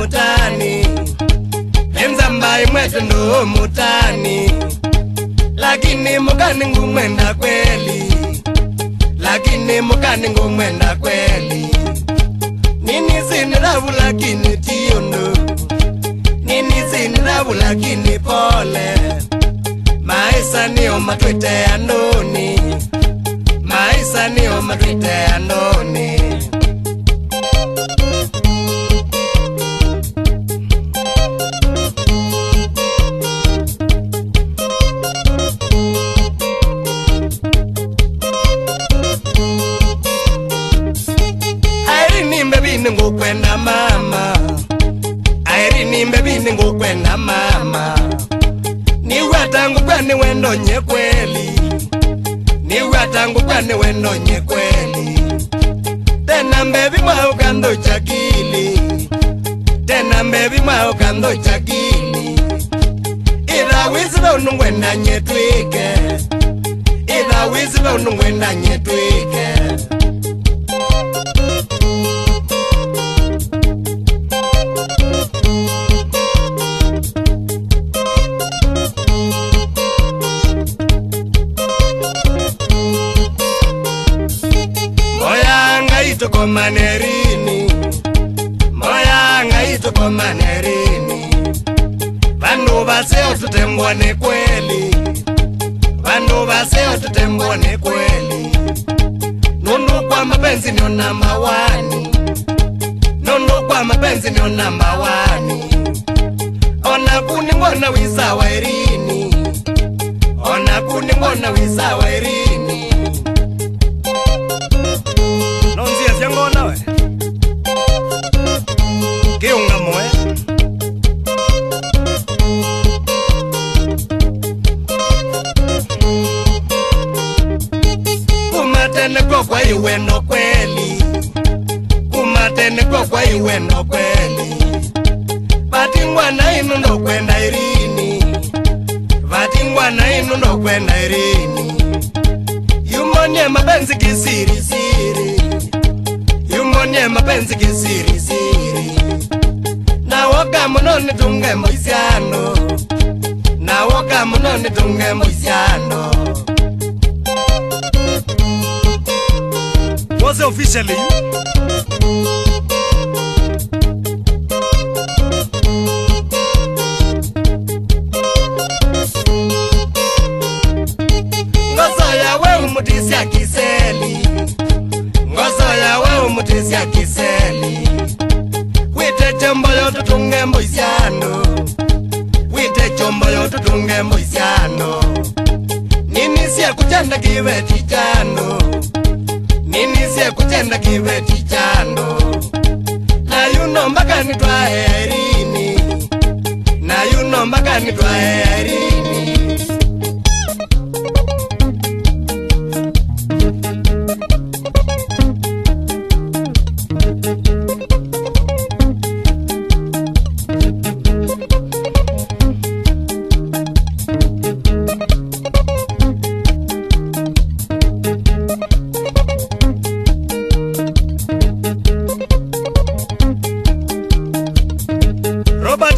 mutani Enzambai mwetu ndo mutani Lakini mukani ngumwenda kweli Lakini mukani ngumwenda kweli Nini sinirabu lakini tiyono Nini sinirabu lakini pole Maisa niyo matwete ya noni Maisa niyo matwete ya noni Airini mbebini ngukwenda mama Airini mbebini ngukwenda mama Niwe tangu kwani wendonye kweli Niwe tangu kwani wendonye kweli Tena mbebi mwa ukando chakili Tena mbebi mwa ukando chakili Ida wisibe unungwenda nyetwike Ida wisibe unungwenda nyetwike Itoko manerini Moyanga itoko manerini Vandu vaseo tutembwane kweli Vandu vaseo tutembwane kweli Nundu kwa mapenzi nyo namba wani Nundu kwa mapenzi nyo namba wani Ona kuni mbona wisa wairini Ona kuni mbona wisa wairini Ngona we Kiunga moe Kumatene kwa iweno kweli Kumatene kwa iweno kweli Vatingwa na inu ndo kwenda irini Vatingwa na inu ndo kwenda irini Yumonye mapenzi kisiri siri Yumonye mapenzi kisiri siri Na woka mnoni tunge moisiano Na woka mnoni tunge moisiano Was it officially? Ngozo ya we umutisi ya kiseli Ngozo ya we umutisi ya kiseli Wite chombo yoto tunge moisiano Wite chombo yoto tunge moisiano Nini siya kuchanda kiwe chichano Nini siya kuchanda kiwe chichano Na yuno mbaka nitwa erini Na yuno mbaka nitwa erini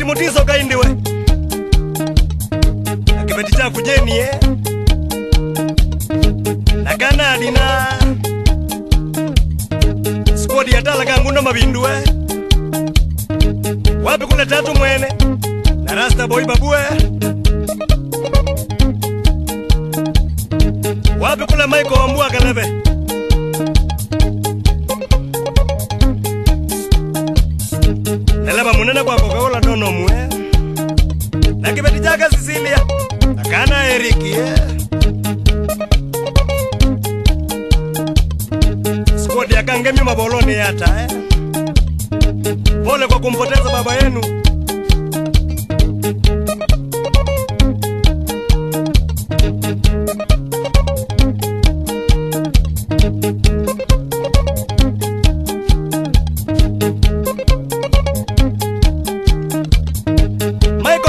Mutiso kaindiwe Akibeti cha kujeni Na Kanadi na Squad ya tala kangundo mabinduwe Wapi kule tatu mwene Na Rasta Boy babue Wapi kule Michael Wambua kalebe Neleba munene kwa Coca-Cola dono mwe Na kibeti chaka Sicilia Na kana Eriki Squad ya kangemi maboloni yata Pole kwa kumpoteza baba yenu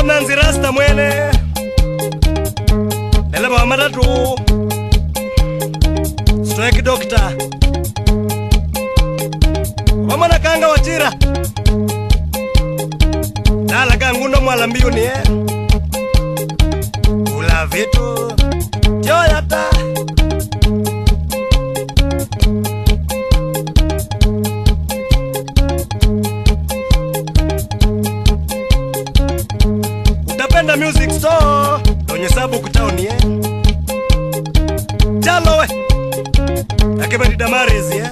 Nanzi Rasta mwene Neleba wa matatu Strike Doctor Wamana kanga wachira Mwala kangundo mwala mbiuni Kula vitu Joyata Utapenda music store Donye sabu kutaoni Chalo we Akibadi Damarizi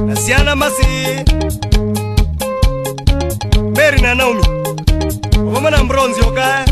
Nasiana Masi Mary na Naomi Wamana Mbronzi okay